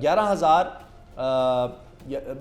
11,000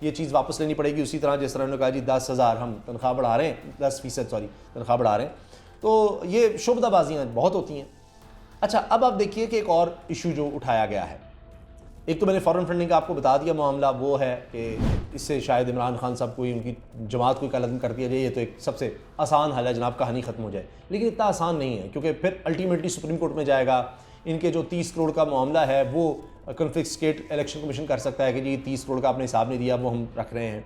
یہ چیز واپس لینی پڑے گی اسی طرح جس طرح انہوں نے کہا جی 10,000 ہم تنخواہ بڑھا رہے ہیں، 10% تنخواہ بڑھا رہے ہیں. تو یہ شعبدہ بازیاں بہت ہوتی ہیں. اچھا اب آپ دیکھیے کہ ایک اور ایشو جو اٹھایا گیا ہے. ایک تو میں نے فارن فنڈنگ کا آپ کو بتا دیا معاملہ، وہ ہے کہ اس سے شاید عمران خان صاحب کو ان کی جماعت کو قلم کر دیا جائے. یہ تو ایک سب سے آسان حل ہے جناب، کہانی ختم ہو جائے. لیکن اتنا آسان نہیں ہے کیونکہ پھر الٹیمیٹلی سپریم کورٹ میں جائے گا. ان کے جو 30 کروڑ کا معاملہ ہے وہ کنفسکیٹ الیکشن کمیشن کر سکتا ہے کہ جی 30 کروڑ کا آپ نے حساب نہیں دیا، وہ ہم رکھ رہے ہیں.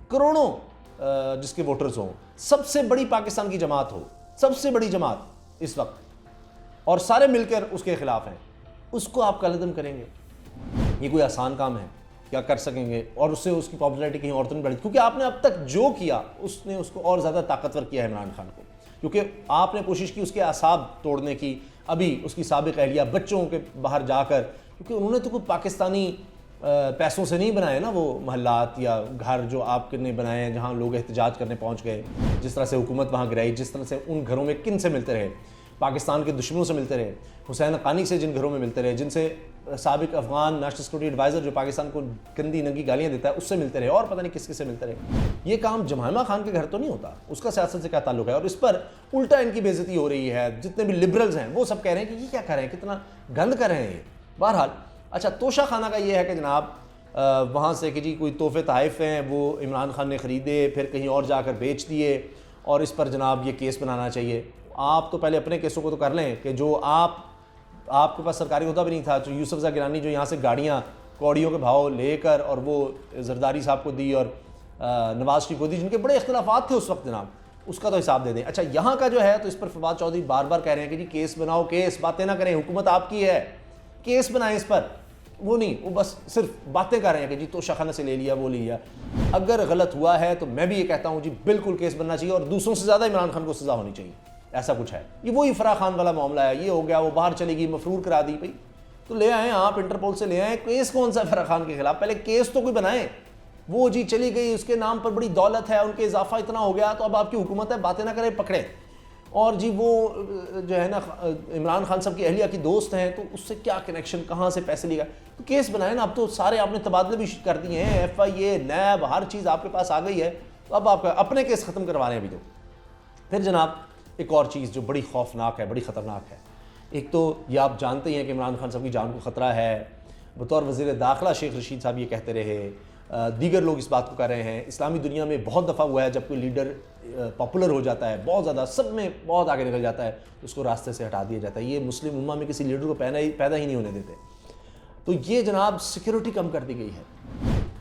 کروڑوں جس کے ووٹرز ہوں، سب سے بڑی پاکستان کی جماعت ہو، سب سے بڑی جماعت اس وقت، اور سارے مل کر اس کے خلاف ہیں، اس کو آپ قلعدم کریں گے؟ یہ کوئی آسان کام ہے؟ کیا کر سکیں گے؟ اور اس سے اس کی پاپولیرٹی کہیں اور تو نہیں بڑھی، کیونکہ آپ نے اب تک جو کیا اس نے اس کو اور زیادہ طاقتور کیا ہے عمران خان کو. کیونکہ آپ نے کوشش کی اس کے اعصاب توڑنے کی، ابھی اس کی سابق اہلیہ بچوں کے باہر جا کر، کیونکہ انہوں نے تو کوئی پاکستانی پیسوں سے نہیں بنائے نا وہ محلات یا گھر جو آپ نے بنائے ہیں جہاں لوگ احتجاج کرنے پہنچ گئے، جس طرح سے حکومت وہاں گرائی، جس طرح سے ان گھروں میں کن سے ملتے رہے؟ پاکستان کے دشمنوں سے ملتے رہے، حسین حقانی سے جن گھروں میں ملتے رہے، جن سے سابق افغان نیشنل سیکورٹی ایڈوائزر جو پاکستان کو گندی ننگی گالیاں دیتا ہے اس سے ملتے رہے، اور پتہ نہیں کس کس سے ملتے رہے. یہ کام جمائمہ خان کے گھر تو نہیں ہوتا، اس کا سیاست سے کیا تعلق ہے؟ اور اس پر الٹا ان کی بے عزتی ہو رہی ہے. جتنے بھی لبرلز ہیں وہ سب کہہ رہے ہیں کہ یہ کیا کر رہے ہیں، کتنا گند کر رہے ہیں یہ. بہرحال اچھا توشہ خانہ کا یہ ہے کہ جناب وہاں سے کہ جی کوئی تحفے تحائف ہیں وہ عمران خان نے خریدے، پھر کہیں اور جا کر بیچ دیے، اور اس پر جناب یہ کیس بنانا چاہیے. آپ تو پہلے اپنے کیسوں کو تو کر لیں کہ جو آپ کے پاس سرکاری عہدہ بھی نہیں تھا، جو یوسف زئی گیلانی جو یہاں سے گاڑیاں کوڑیوں کے بھاؤ لے کر اور وہ زرداری صاحب کو دی اور نواز شریف کو دی، جن کے بڑے اختلافات تھے اس وقت جناب، اس کا تو حساب دے دیں. اچھا یہاں کا جو ہے تو اس پر فواد چودھری بار بار کہہ رہے ہیں کہ جی کیس بناؤ، کیس، باتیں نہ کریں، حکومت آپ کی ہے، کیس بنائیں اس پر. وہ نہیں، وہ بس صرف باتیں کر رہے ہیں کہ جی توشہ خانہ سے لے لیا، وہ لیا. اگر غلط ہوا ہے تو میں بھی یہ کہتا ہوں جی بالکل کیس بننا چاہیے، اور دوسروں سے زیادہ عمران خان کو سزا ہونی چاہیے. ایسا کچھ ہے، یہ وہی فرح خان والا معاملہ ہے، یہ ہو گیا، وہ باہر چلے گی، مفرور کرا دی. بھائی تو لے آئیں آپ، انٹرپول سے لے آئیں. کیس کون سا فرح خان کے خلاف؟ پہلے کیس تو کوئی بنائیں. وہ جی چلی گئی، اس کے نام پر بڑی دولت ہے، ان کے اضافہ اتنا ہو گیا تو اب آپ کی حکومت ہے، باتیں نہ کریں، پکڑیں. اور جی وہ جو ہے نا عمران خان صاحب کی اہلیہ کی دوست ہیں، تو اس سے کیا کنیکشن، کہاں سے پیسے لے گا؟ تو کیس بنائیں نا. اب تو سارے آپ نے تبادلے بھی کر دیے ہیں، ایف آئی اے، نیب، ہر چیز آپ کے پاس آ گئی ہے. تو اب آپ اپنے کیس ختم کروا رہے ہیں ابھی تو. پھر جناب ایک اور چیز جو بڑی خوفناک ہے، بڑی خطرناک ہے. ایک تو یہ آپ جانتے ہی ہیں کہ عمران خان صاحب کی جان کو خطرہ ہے. بطور وزیر داخلہ شیخ رشید صاحب یہ کہتے رہے، دیگر لوگ اس بات کو کر رہے ہیں. اسلامی دنیا میں بہت دفعہ ہوا ہے جب کوئی لیڈر پاپولر ہو جاتا ہے، بہت زیادہ سب میں بہت آگے نکل جاتا ہے، تو اس کو راستے سے ہٹا دیا جاتا ہے. یہ مسلم امہ میں کسی لیڈر کو پیدا ہی نہیں ہونے دیتے. تو یہ جناب سیکیورٹی کم کر دی گئی ہے.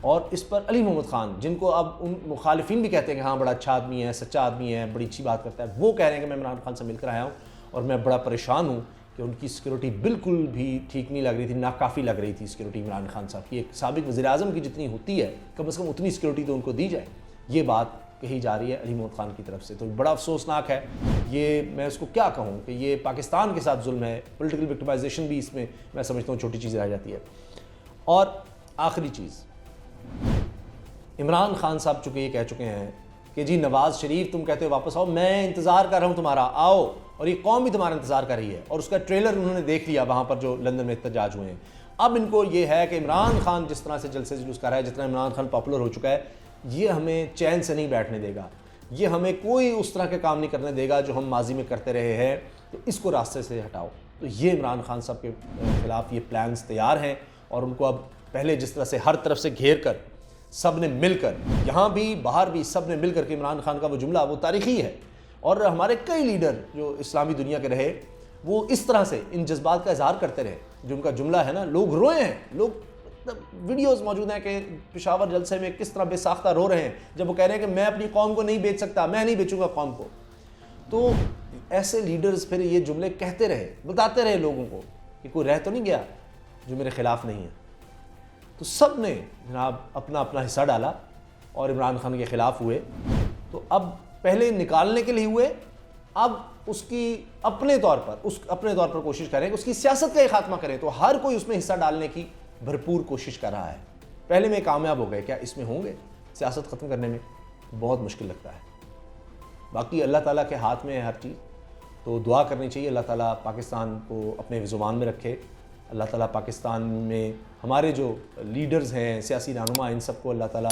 اور اس پر علی محمد خان، جن کو اب ان مخالفین بھی کہتے ہیں کہ ہاں بڑا اچھا آدمی ہے، سچا آدمی ہے، بڑی اچھی بات کرتا ہے، وہ کہہ رہے ہیں کہ میں عمران خان سے مل کر آیا ہوں اور میں بڑا پریشان ہوں کہ ان کی سیکیورٹی بالکل بھی ٹھیک نہیں لگ رہی تھی، ناکافی لگ رہی تھی سیکیورٹی عمران خان صاحب کی. ایک سابق وزیر اعظم کی جتنی ہوتی ہے کم از کم اتنی سیکیورٹی تو ان کو دی جائے. یہ بات کہی جا رہی ہے علی محمد خان کی طرف سے. تو بڑا افسوسناک ہے یہ. میں اس کو کیا کہوں کہ یہ پاکستان کے ساتھ ظلم ہے. پولیٹیکل وکٹمائزیشن بھی اس میں سمجھتا ہوں چھوٹی چیز رہ جاتی ہے. اور آخری چیز، عمران خان صاحب چونکہ یہ کہہ چکے ہیں کہ جی نواز شریف تم کہتے ہو واپس آؤ، میں انتظار کر رہا ہوں تمہارا، آؤ، اور یہ قوم بھی تمہارا انتظار کر رہی ہے. اور اس کا ٹریلر انہوں نے دیکھ لیا وہاں پر جو لندن میں احتجاج ہوئے ہیں. اب ان کو یہ ہے کہ عمران خان جس طرح سے جلسے جلوس کر رہا ہے، جتنا عمران خان پاپولر ہو چکا ہے، یہ ہمیں چین سے نہیں بیٹھنے دے گا. یہ ہمیں کوئی اس طرح کے کام نہیں کرنے دے گا جو ہم ماضی میں کرتے رہے ہیں. تو اس کو راستے سے ہٹاؤ. تو یہ عمران خان صاحب کے خلاف یہ پلانز تیار ہیں، اور ان کو اب پہلے جس طرح سے ہر طرف سے گھیر کر سب نے مل کر، یہاں بھی باہر بھی سب نے مل کر کے عمران خان کا وہ جملہ وہ تاریخی ہے. اور ہمارے کئی لیڈر جو اسلامی دنیا کے رہے وہ اس طرح سے ان جذبات کا اظہار کرتے رہے. جو ان کا جملہ ہے نا، لوگ روئے ہیں، لوگ ویڈیوز موجود ہیں کہ پشاور جلسے میں کس طرح بے ساختہ رو رہے ہیں جب وہ کہہ رہے ہیں کہ میں اپنی قوم کو نہیں بیچ سکتا، میں نہیں بیچوں گا قوم کو. تو ایسے لیڈرز پھر یہ جملے کہتے رہے، بتاتے رہے لوگوں کو کہ کوئی رہ تو نہیں گیا جو میرے خلاف نہیں ہے. تو سب نے جناب اپنا اپنا حصہ ڈالا اور عمران خان کے خلاف ہوئے. تو اب پہلے نکالنے کے لیے ہوئے، اب اس کی اپنے طور پر کوشش کریں کہ اس کی سیاست کا خاتمہ کریں. تو ہر کوئی اس میں حصہ ڈالنے کی بھرپور کوشش کر رہا ہے. پہلے میں کامیاب ہو گئے، کیا اس میں ہوں گے؟ سیاست ختم کرنے میں بہت مشکل لگتا ہے. باقی اللہ تعالیٰ کے ہاتھ میں ہے ہر چیز. تو دعا کرنی چاہیے اللہ تعالیٰ پاکستان کو اپنے زبان میں رکھے، اللہ تعالیٰ پاکستان میں ہمارے جو لیڈرز ہیں، سیاسی رہنما، ان سب کو اللہ تعالیٰ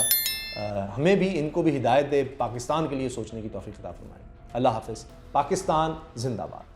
ہمیں بھی، ان کو بھی ہدایت دے، پاکستان کے لیے سوچنے کی توفیق عطا فرمائے۔ اللہ حافظ۔ پاکستان زندہ باد۔